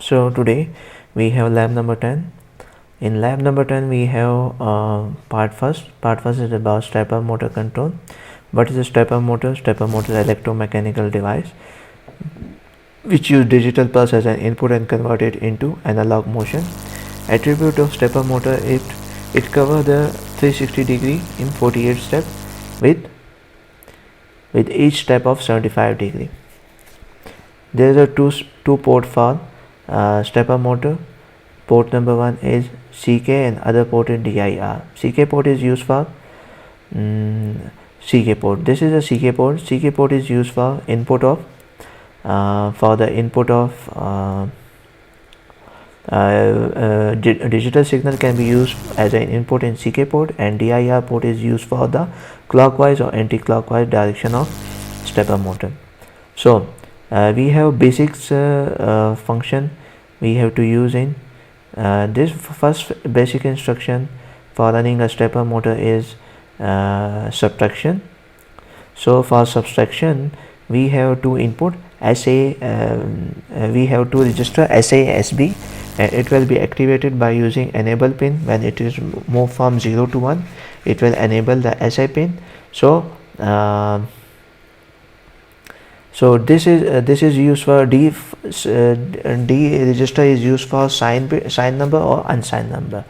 So today we have lab number 10. In lab number 10 we have part first. Part first is about stepper motor control. What is a stepper motor? Stepper motor is an electromechanical device which use digital pulse as an input and convert it into analog motion. Attribute of stepper motor, it covers the 360-degree in 48 steps with each step of 75-degree. There is a two port for stepper motor. Port number 1 is CK and other port is DIR. CK port is used for CK port. This is a CK port. CK port is used for input of digital signal can be used as an input in CK port, and DIR port is used for the clockwise or anti-clockwise direction of stepper motor. So we have basics function we have to use in this first basic instruction for running a stepper motor is subtraction. So for subtraction we have two input SA, we have two register SA SB, and it will be activated by using enable pin. When it is moved from 0 to 1, it will enable the SA pin. So this is used for D register is used for signed number or unsigned number.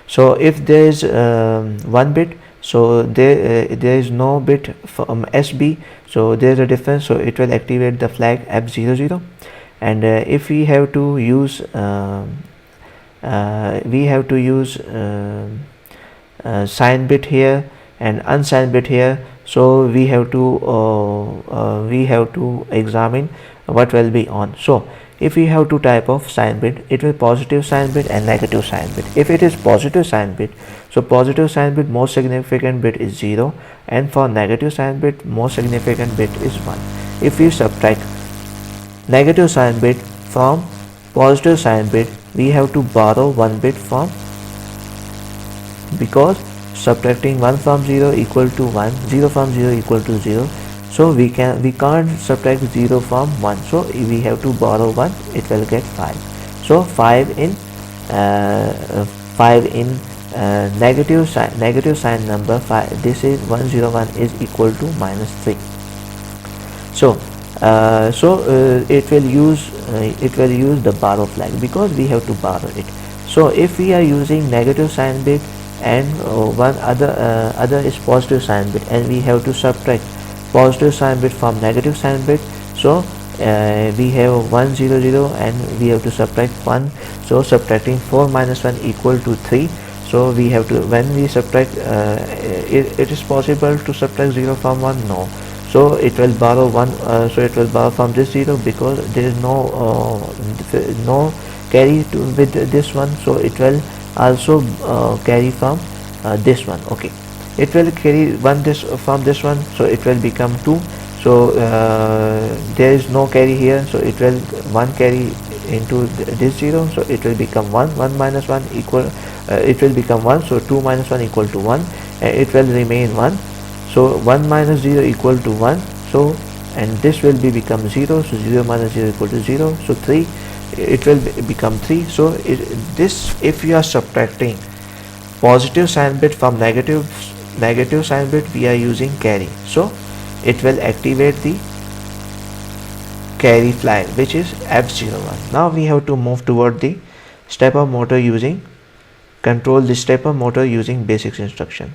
So if there is 1 bit, so there is no bit from SB, so there is a difference, so it will activate the flag F00. And if we have to use signed bit here and unsigned bit here, so we have to examine what will be on. So if we have two type of sign bit, it will positive sign bit and negative sign bit. If it is positive sign bit, so positive sign bit most significant bit is 0, and for negative sign bit most significant bit is 1. If we subtract negative sign bit from positive sign bit, we have to borrow 1 bit from, because subtracting 1 from 0 equal to 1, 0 from 0 equal to 0. So we can't subtract 0 from 1, so we have to borrow 1, it will get 5. So 5 in negative sign number 5, this is 101 is equal to -3. So it will use the borrow flag, because we have to borrow it. So if we are using negative sign bit and one other is positive sign bit, and we have to subtract positive sign bit from negative sign bit, so we have 100 and we have to subtract 1, so subtracting 4 minus 1 equal to 3. So we have to, when we subtract, it is possible to subtract 0 from 1? No. So it will borrow 1, so it will borrow from this 0, because there is no carry with this one, so it will also carry from this one. Okay, it will carry from this one, so it will become 2. So there is no carry here, so it will 1 carry into this 0, so it will become 1. 1 minus 1 equal, it will become 1, so 2 minus 1 equal to 1, and it will remain 1. So 1 minus 0 equal to 1, so, and this will become 0, so 0 minus 0 equal to 0, so 3, it will become 3. So if you are subtracting positive sign bit from negative sign bit, we are using carry, so it will activate the carry flag, which is F01. Now we have to move toward the stepper motor using control the stepper motor using basics instruction.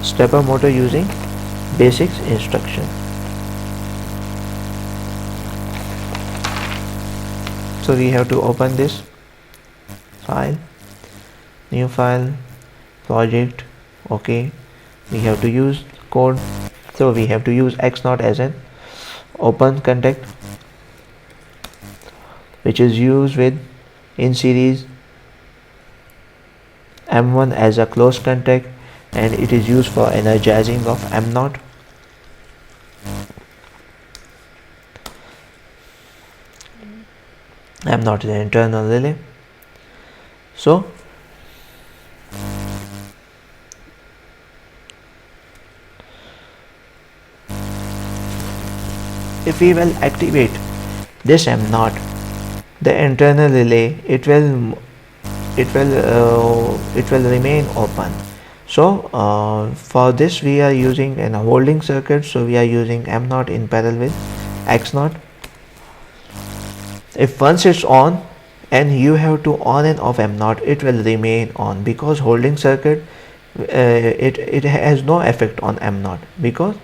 Stepper motor using basics instruction. So we have to open this file, new file, project. Okay, we have to use code, so we have to use x0 as an open contact, which is used with in series, M1 as a close contact, and it is used for energizing of M0. M0 is an internal relay. So if we will activate this M0, the internal relay, it will remain open. So for this we are using a holding circuit, so we are using M0 in parallel with X0. If once it's on and you have to on and off M0, it will remain on, because holding circuit, it has no effect on M0, because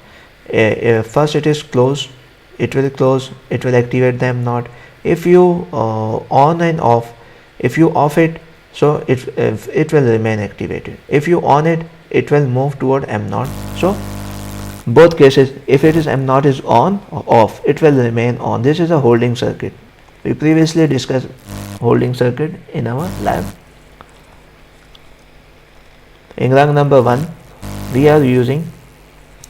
first it is closed, it will close, it will activate the M0. If you on and off, if you off it, so it will remain activated. If you on it, it will move toward M0. So both cases, if it is M0 is on or off, it will remain on. This is a holding circuit. We previously discussed holding circuit in our lab. In rung number 1, we are using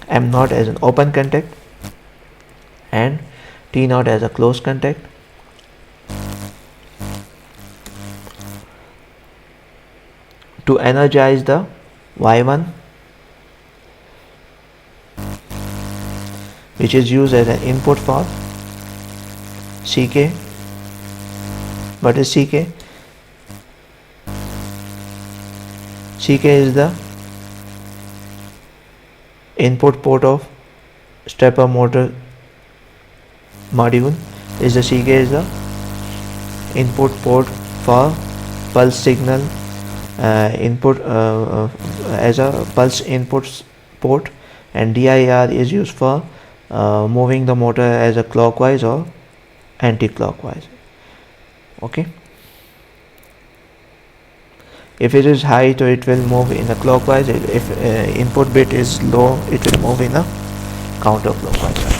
M0 as an open contact and T0 as a closed contact. To energize the Y1, which is used as an input for CK. What is CK? CK is the input port of stepper motor module. The CK is the input port for pulse signal input as a pulse input port, and DIR is used for moving the motor as a clockwise or anti-clockwise. Okay, if it is high, so it will move in a clockwise. If input bit is low, it will move in a counterclockwise direction.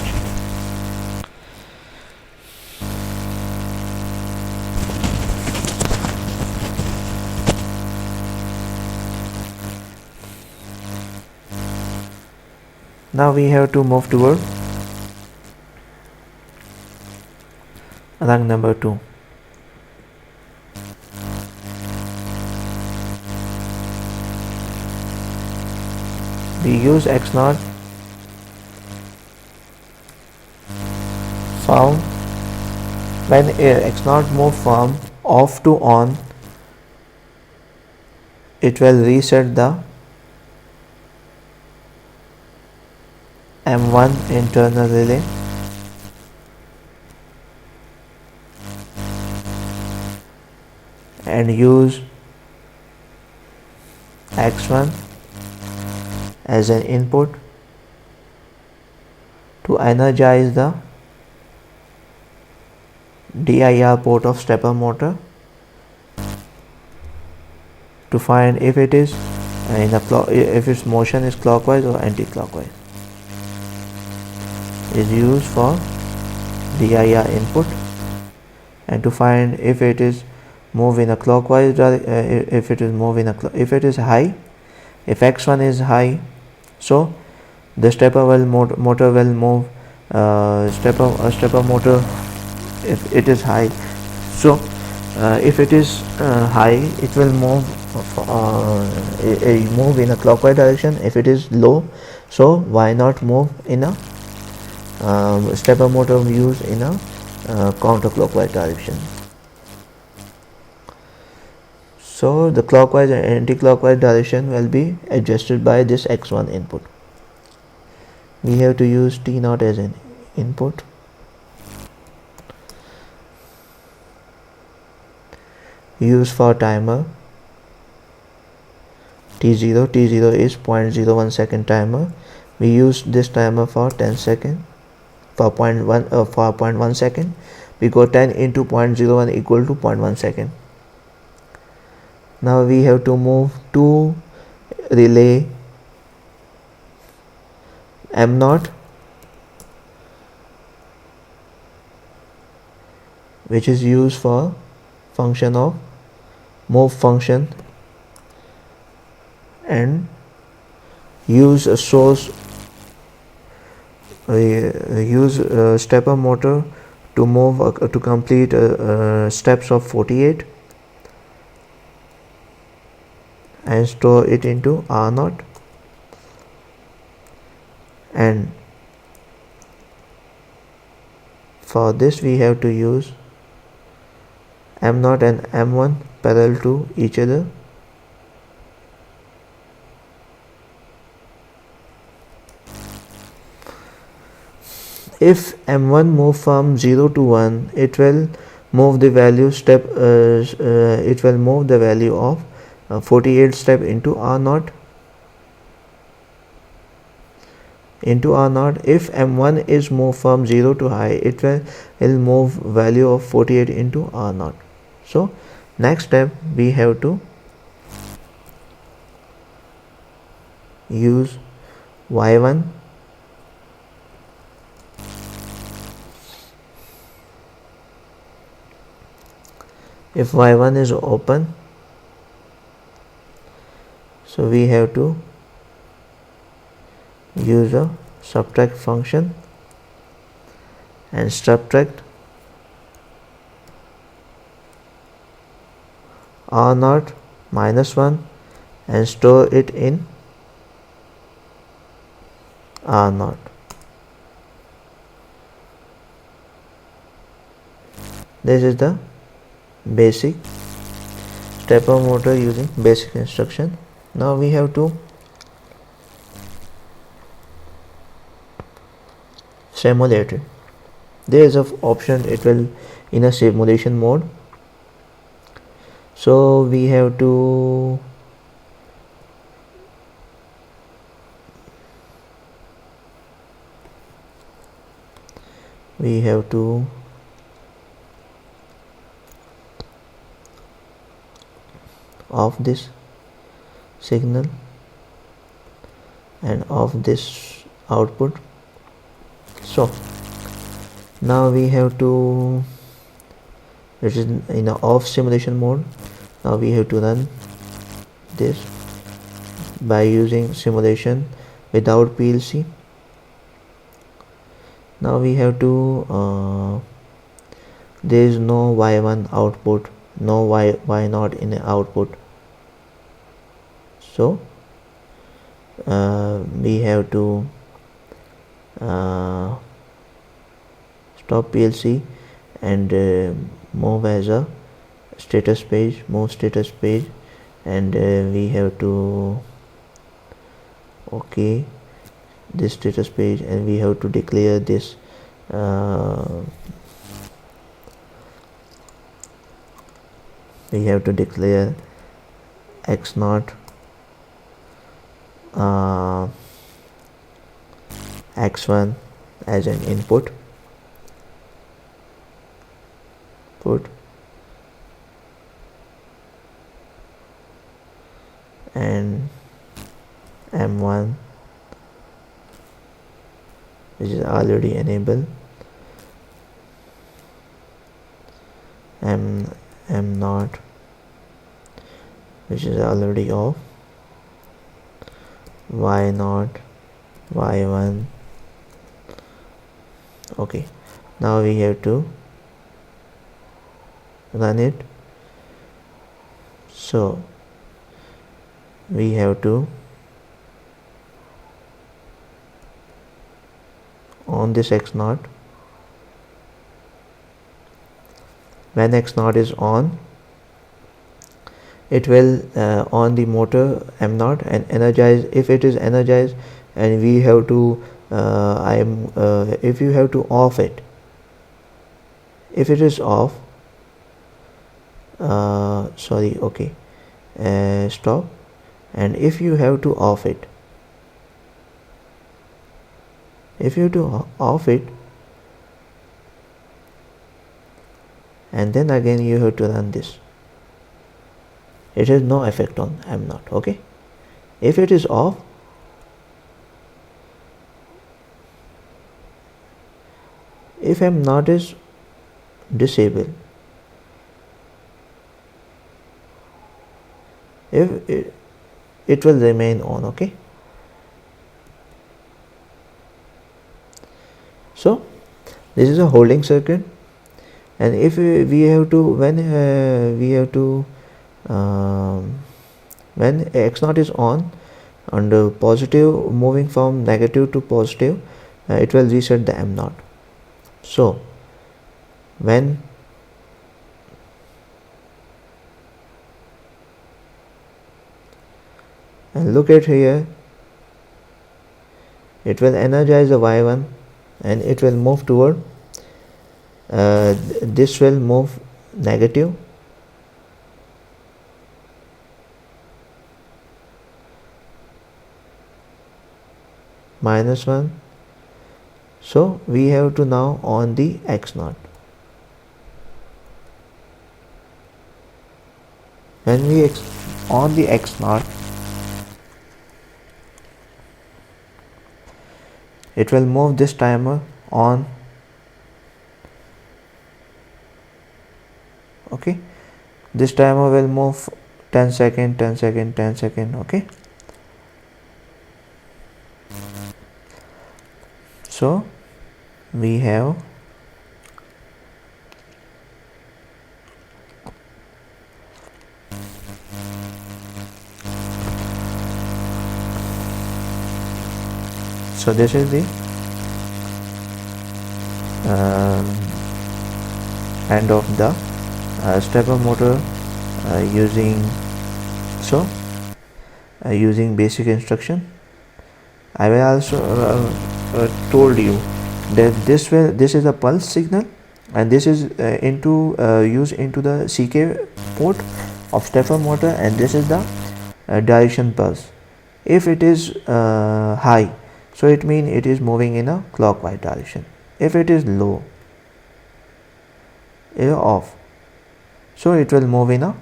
Now we have to move toward rung number 2. We use X0 from when X0 move from off to on, it will reset the M1 internal relay and use X1 as an input to energize the DIR port of stepper motor to find if it is if its motion is clockwise or anti-clockwise. Is used for DIR input, and to find if it is move in a clockwise if it is move in a if it is high, if X1 is high, so the stepper motor will move stepper motor if it is high. So if it is high, it will move move in a clockwise direction. If it is low, so why not move in a stepper motor used in a counterclockwise direction. So the clockwise and anti-clockwise direction will be adjusted by this X1 input. We have to use T0 as an input. Use for timer T0. T0 is 0.01 second timer. We use this timer for 10 seconds. For 0.1 second, because 10 into 0.01 equal to 0.1 second. Now we have to move to relay M0, which is used for function of move function, and use a source use stepper motor to move to complete steps of 48 and store it into R0, and for this we have to use M0 and M1 parallel to each other. If M1 move from 0 to 1, it will move the value of 48 step into R0. If M1 is moved from 0 to high, it will move value of 48 into R0. So next step we have to use Y1. If Y1 is open, so we have to use a subtract function and subtract R0 minus 1 and store it in R0. This is the basic stepper motor using basic instruction. Now we have to simulate it. There is an option, it will in a simulation mode. So we have to off this signal and off this output. So now we have to, it is in a off simulation mode. Now we have to run this by using simulation without PLC. Now we have to there is no Y1 output, no Y0 in the output, so we have to stop PLC and move as a status page, and we have to okay this status page, and we have to declare this we have to declare X0 X1 as an input and M1 which is already enabled, M0 which is already off, Y0, Y1. Okay, now we have to run it. So we have to on this X0. When X0 is on, it will on the motor M0 and energize. If it is energized, and we have to if you have to off it, if it is off, sorry, okay, stop, and if you have to off it, and then again you have to run this, it has no effect on M0. Okay, if it is off, if M0 is disabled, if it will remain on. Okay, so this is a holding circuit, and if we have to, when X0 is on and positive moving from negative to positive, it will reset the M0. So when and look at here, it will energize the y1 and it will move toward this will move negative, -1. So we have to now on the x0. When we on the x0, it will move this timer on. Okay, this timer will move 10 second, 10 second, 10 second. Okay, so we have so this is the end of the stepper motor using using basic instruction. I will also told you that this is a pulse signal and this is used into the CK port of stepper motor, and this is the direction pulse. If it is high, so it means it is moving in a clockwise direction. If it is low, off, so it will move in a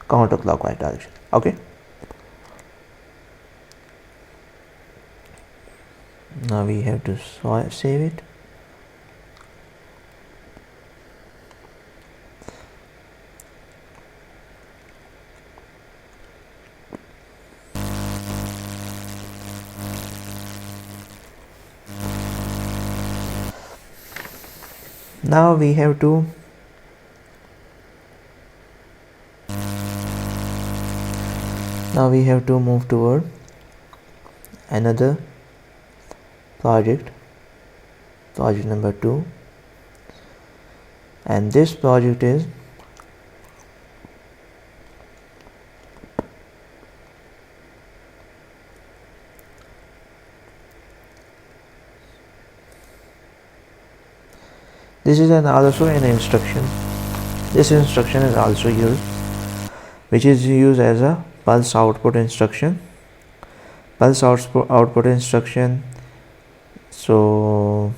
counterclockwise direction. Okay, now we have to save it. Now we have to move toward another project number 2, and this project is this is also an instruction. This instruction is also used, which is used as a pulse output instruction. Pulse output instruction. So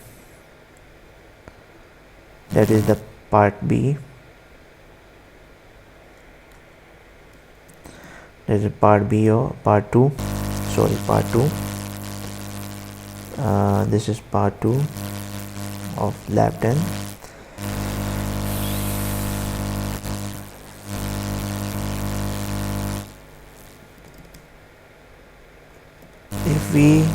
that is the part B. That is part B or part 2. Sorry, part 2. This is part 2 of lab 10. If we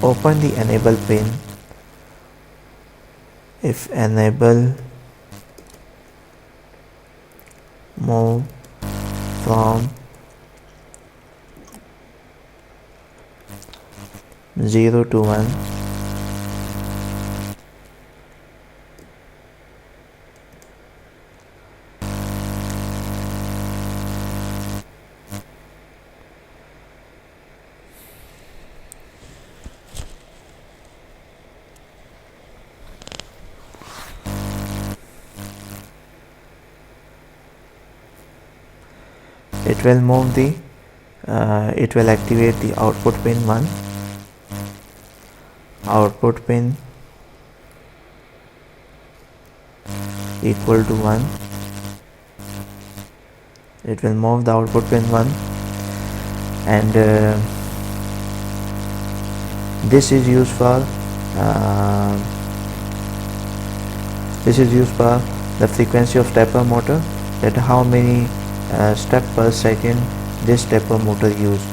open the enable pin, if enable move from 0 to 1, it will move the it will activate the output pin 1, output pin equal to 1. It will move the output pin 1, and this is used for the frequency of stepper motor, that how many step per second this stepper motor use,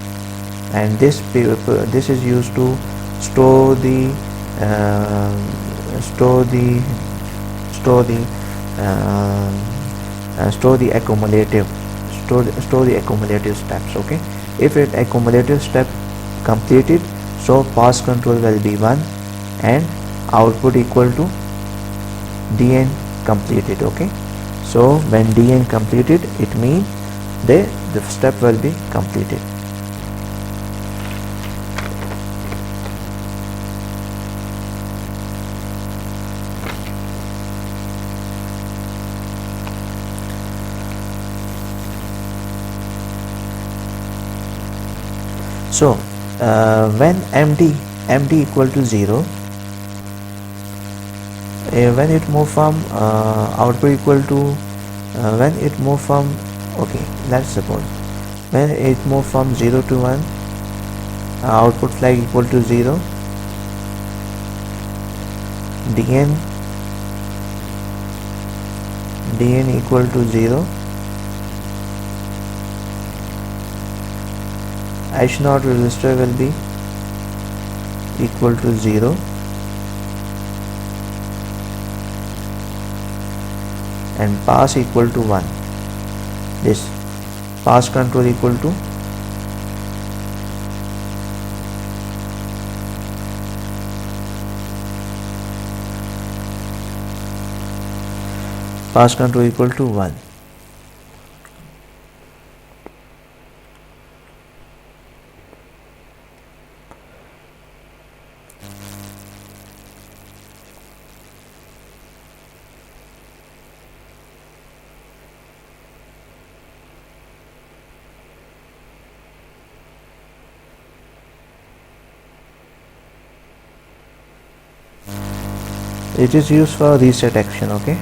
and this is used to store the accumulative steps. Okay, if it accumulative step completed, so pass control will be 1 and output equal to dn completed. Okay, so when dn completed, it means the step will be completed. So when md equal to 0, when it move from output equal to when it move from, okay, let's suppose when it move from 0 to 1, output flag equal to 0, dn equal to 0, h0 resistor will be equal to 0, and pass equal to 1. This pass control equal to pass control equal to 1. It is used for reset action. Okay,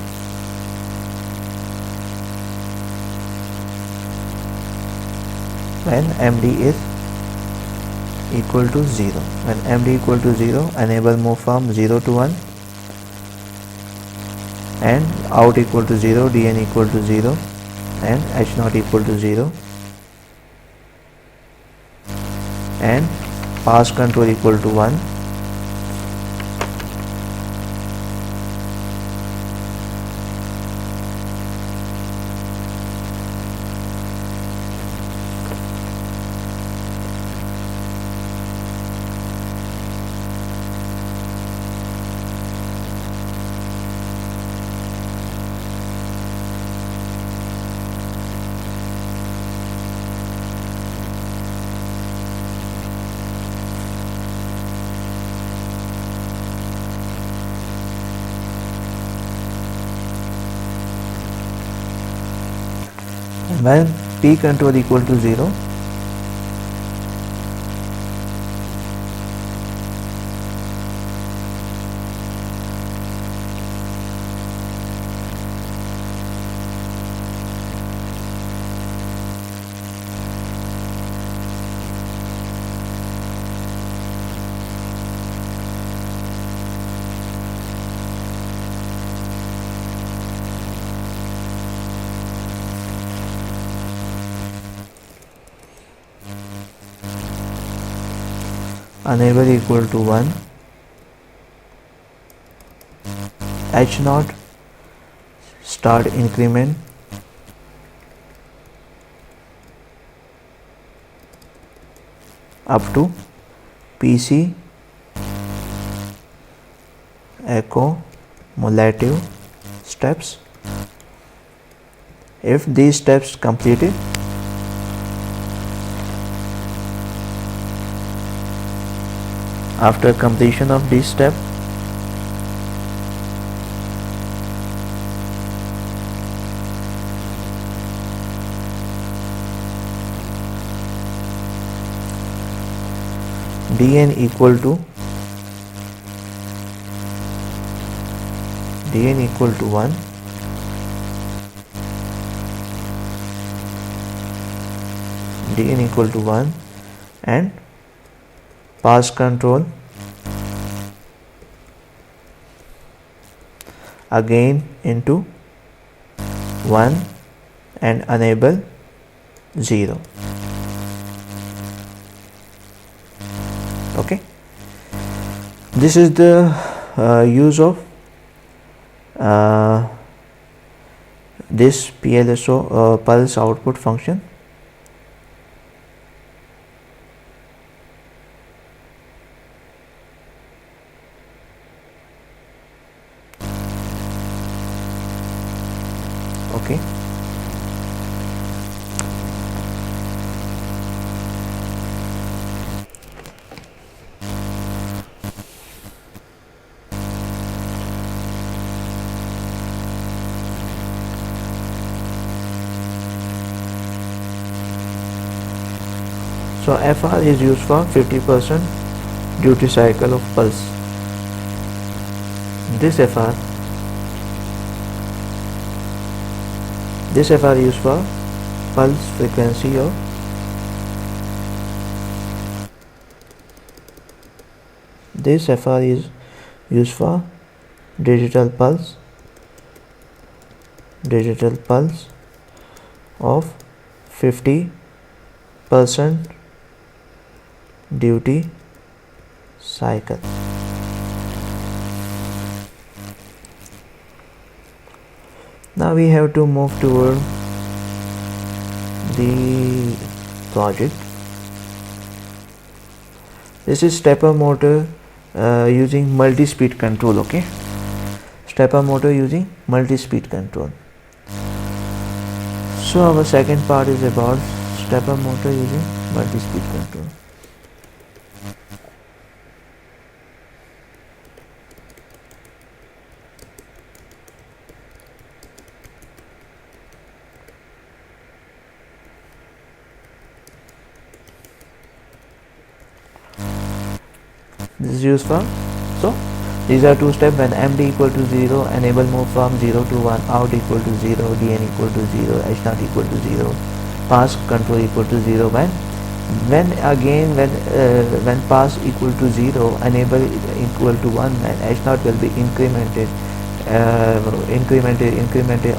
when md is equal to 0, when md equal to 0, enable move from 0 to 1, and out equal to 0, dn equal to 0, and h0 equal to 0, and pass control equal to 1. When p control equal to 0, enable equal to 1, h0 start increment up to PC accumulative steps. If these steps completed, after completion of this step, dn equal to 1, dn equal to 1, and pass control again into 1 and enable 0. Okay, this is the use of this PLSO pulse output function. So FR is used for 50% duty cycle of pulse. This FR used for pulse frequency of this FR is used for digital pulse of 50% duty cycle. Now we have to move toward the project. This is stepper motor using multi-speed control. Okay, stepper motor using multi-speed control. So our second part is about stepper motor using multi-speed control. This is used for, so these are two steps. When MD equal to 0, enable move from 0 to 1, out equal to 0, DN equal to 0, H naught equal to 0, pass control equal to 0. When pass equal to 0, enable equal to 1, and H naught will be incremented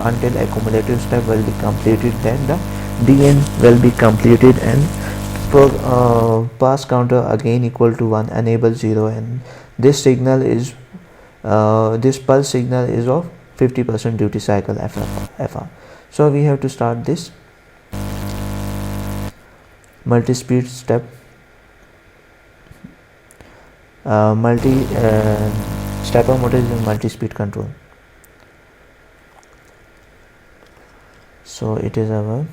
until accumulative step will be completed. Then the DN will be completed, and pass counter again equal to 1, enable 0, and this signal is this pulse signal is of 50% duty cycle FR. So we have to start this multi-speed step, stepper motor is in multi-speed control. So it is our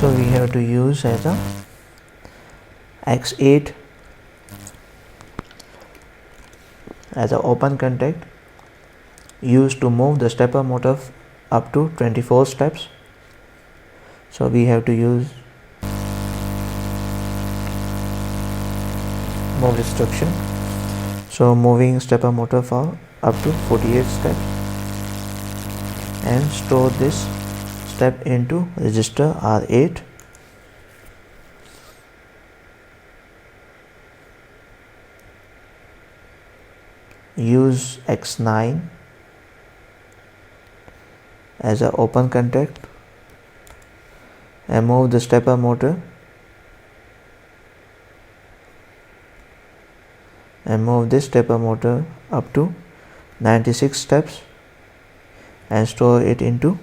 so we have to use as a X8 as an open contact used to move the stepper motor up to 24 steps. So we have to use move instruction. So moving stepper motor for up to 48 steps, and store this step into register R8. Use X9 as an open contact and move the stepper motor and move this stepper motor up to 96 steps and store it into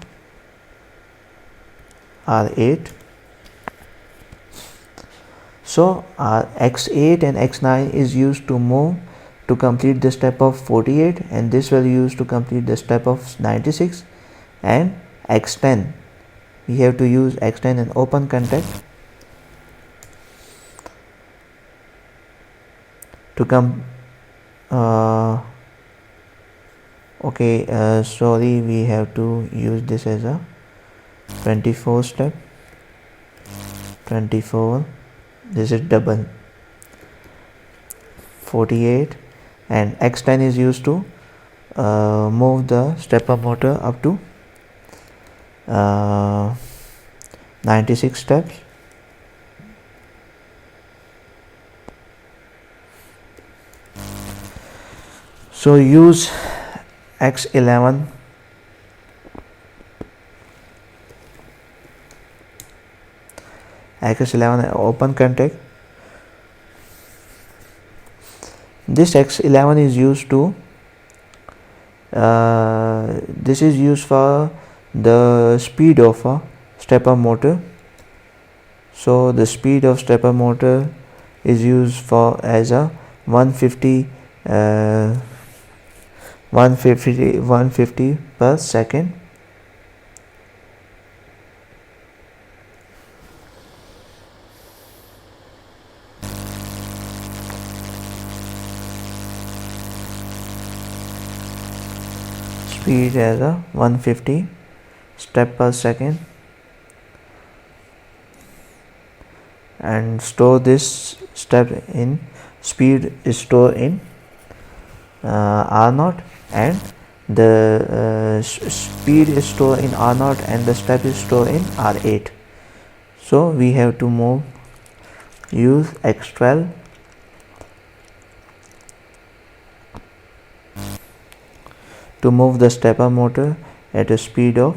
R8. So X8 and X9 is used to move to complete the step of 48, and this will use to complete the step of 96. And X10, we have to use X10 and open contact to come sorry, we have to use this as a 24 step, 24, this is double 48, and X10 is used to move the stepper motor up to 96 steps. So use X11 open contact. This X11 is used to this is used for the speed of a stepper motor. So the speed of stepper motor is used for as a 150 per second, speed as a 150 step per second, and store this step in speed is stored in R0, and the speed is stored in R0 and the step is stored in R8. So we have to use X12 to move the stepper motor at a speed of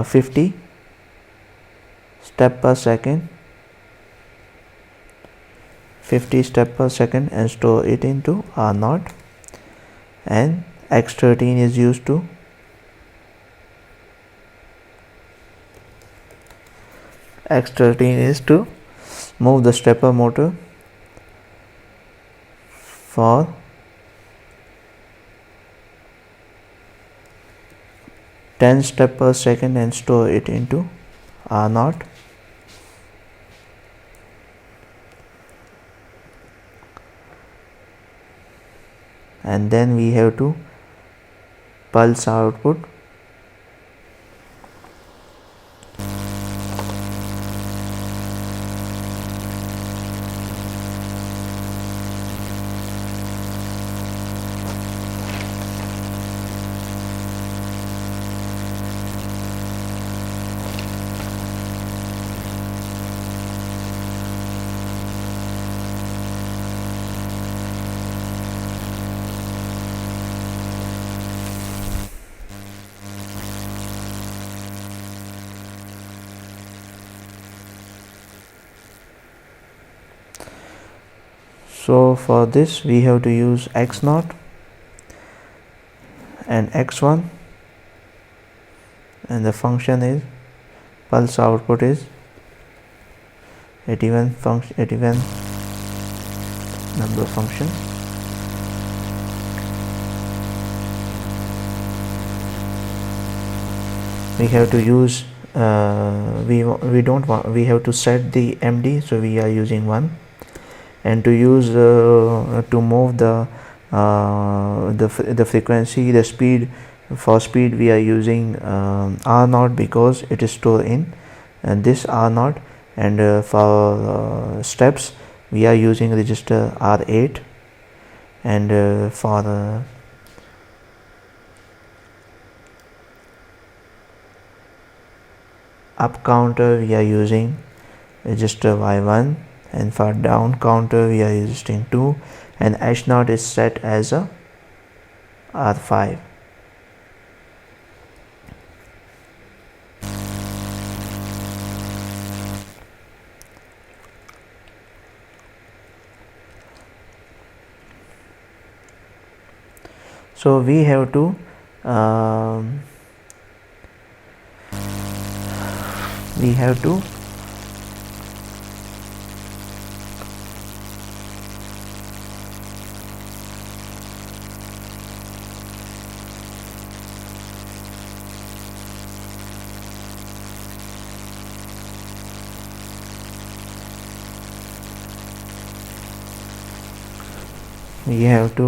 50 step per second, 50 step per second, and store it into R0. And X13 is used to move the stepper motor for 10 step per second and store it into R0. And then we have to pulse output. So for this we have to use X0 and X1, and the function is pulse output is 81 number function. We have to use we have to set the MD, so we are using 1, and to use to move the frequency, the speed, for speed we are using R0 because it is stored in this R0, and for steps we are using register R8, and for the up counter we are using register Y1, and for down counter we are using 2, and H0 is set as a R5. So we have to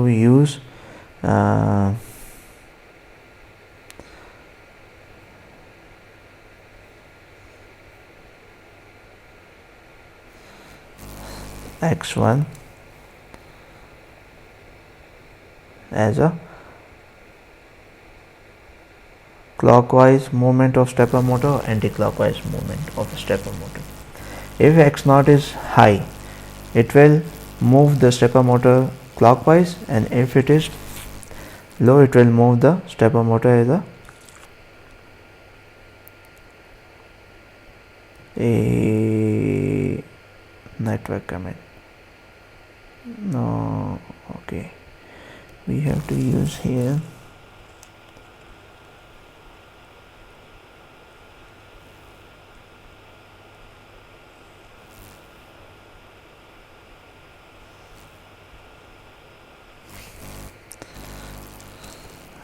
use X1 as a clockwise movement of stepper motor, anti-clockwise movement of stepper motor. If X0 is high, it will move the stepper motor clockwise, and if it is low, it will move the stepper motor as a network commit. No, okay, we have to use here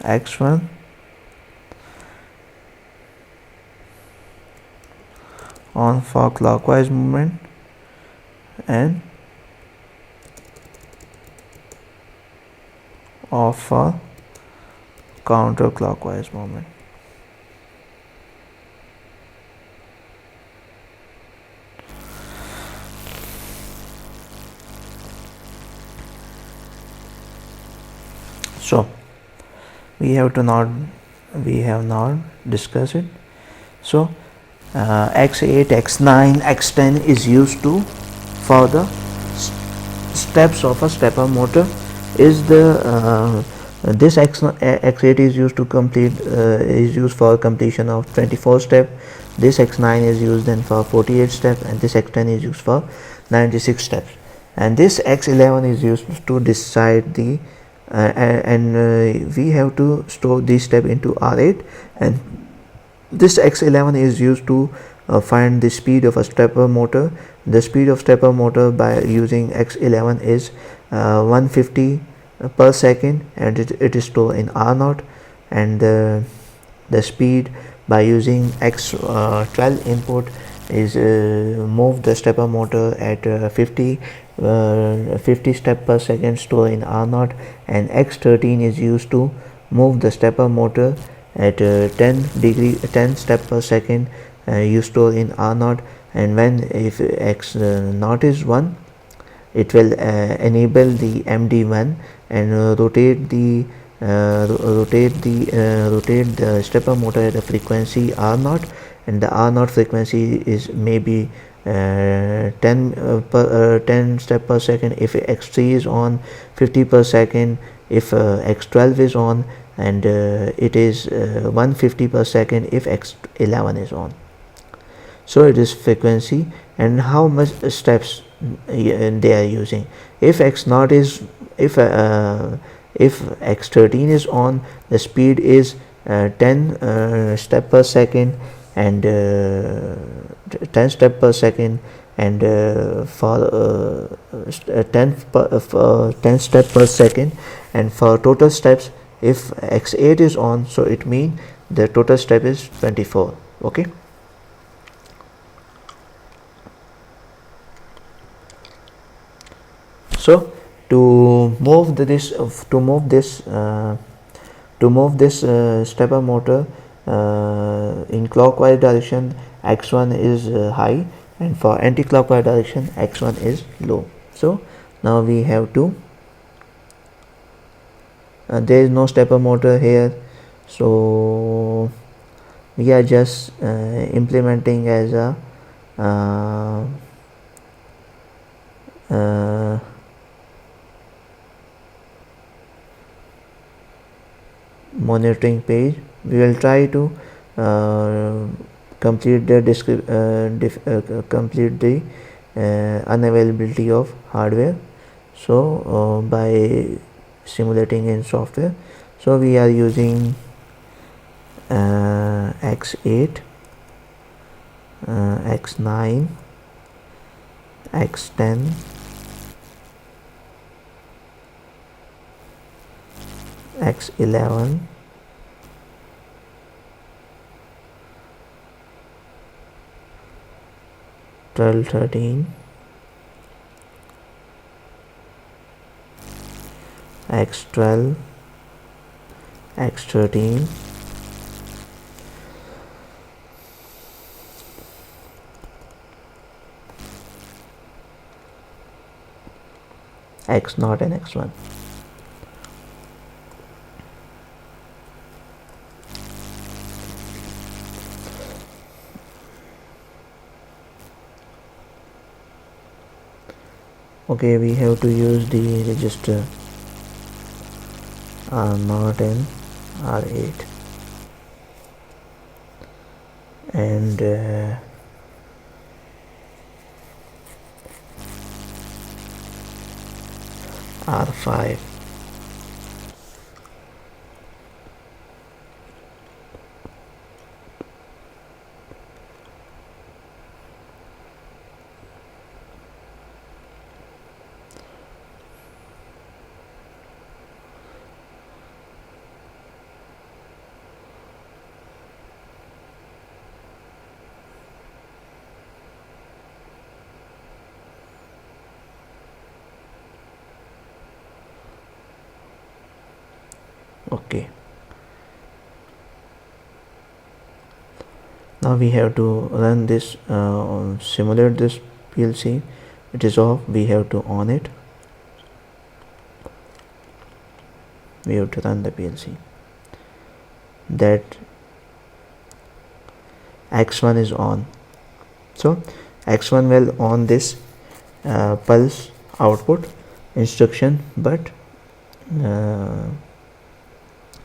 X1 on for clockwise movement and off for counterclockwise movement. So we have not discussed it. So x8, x9, x10 is used to for the steps of a stepper motor. Is the this x8 is used to complete is used for completion of 24 step. This x9 is used then for 48 steps, and this x10 is used for 96 steps, and this x11 is used to decide the we have to store this step into R8, and this x11 is used to find the speed of a stepper motor. The speed of stepper motor by using x11 is 150 per second, and it is stored in R0, and the speed by using x12 input is move the stepper motor at 50 step per second stored in R0, and x13 is used to move the stepper motor at 10 step per second you store in R0, and when if x naught is 1, it will enable the MD1 and rotate the stepper motor at a frequency R0, and the R0 frequency is maybe 10 step per second if x3 is on, 50 per second if x12 is on, and it is 150 per second if x11 is on. So it is frequency and how much steps they are using. If x0 is if x13 is on, the speed is 10 step per second and 10 step per second, and for 10 step per second, and for total steps if x8 is on, so it means the total step is 24. Okay. So to move this stepper motor in clockwise direction, x1 is high, and for anti-clockwise direction x1 is low. So now we have to there is no stepper motor here, so we are just implementing as a monitoring page. We will try to complete the unavailability of hardware, so by simulating in software. So we are using x8, x9, x10, x11, x12, x13, x12, x13, x0 and x1. Okay, we have to use the register R0 and R8, and R5. Okay, Now we have to run this, simulate this PLC. It is off, we have to on it. We have to run the PLC. That X1 is on, so X1 will on this pulse output instruction, but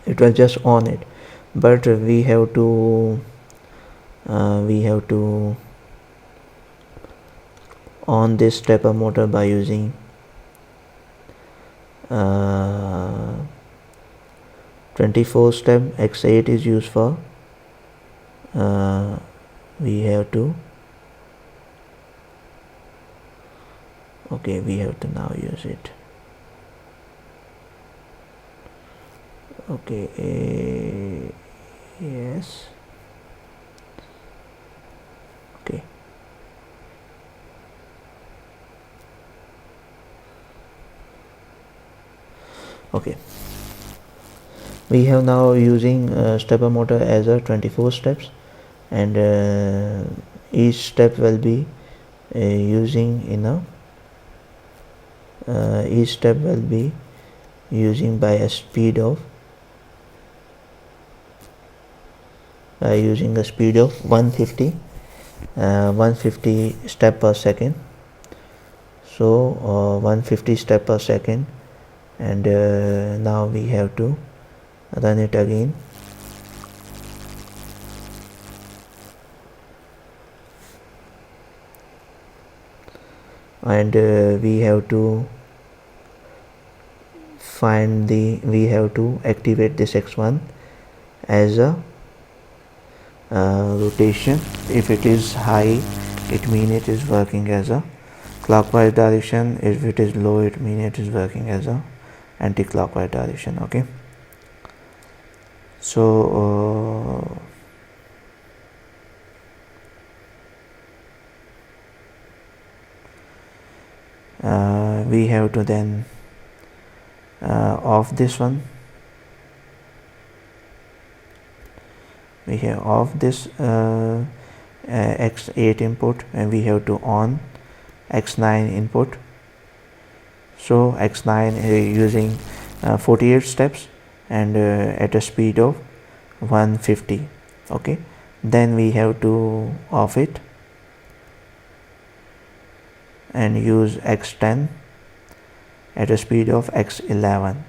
it will just on it, but we have to on this stepper motor by using 24 step. X8 is used for, we have to now use it. Yes, okay. We have now using stepper motor as a 24 steps, and each step will be using by a speed of 150 step per second. So 150 step per second, and now we have to run it again. And we have to activate this X1 as a rotation. If it is high, it means it is working as a clockwise direction. If it is low, it means it is working as a anti-clockwise direction. Okay, so we have to then off this one. We have off this X8 input, and we have to on X9 input. So X9 is using 48 steps, and at a speed of 150. Okay, then we have to off it and use X10 at a speed of X11.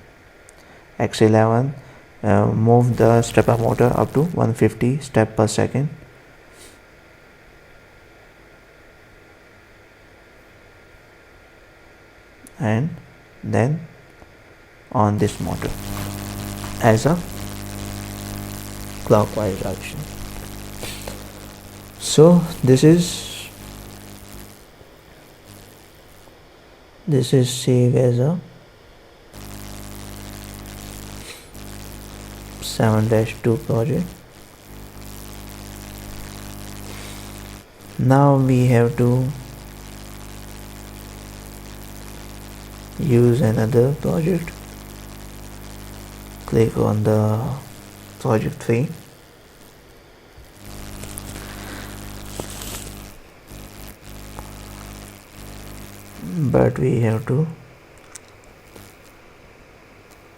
Move the stepper motor up to 150 step per second, and then on this motor as a clockwise direction. So this is saved as a 7-2 project. Now we have to use another project. Click on the project 3. But we have to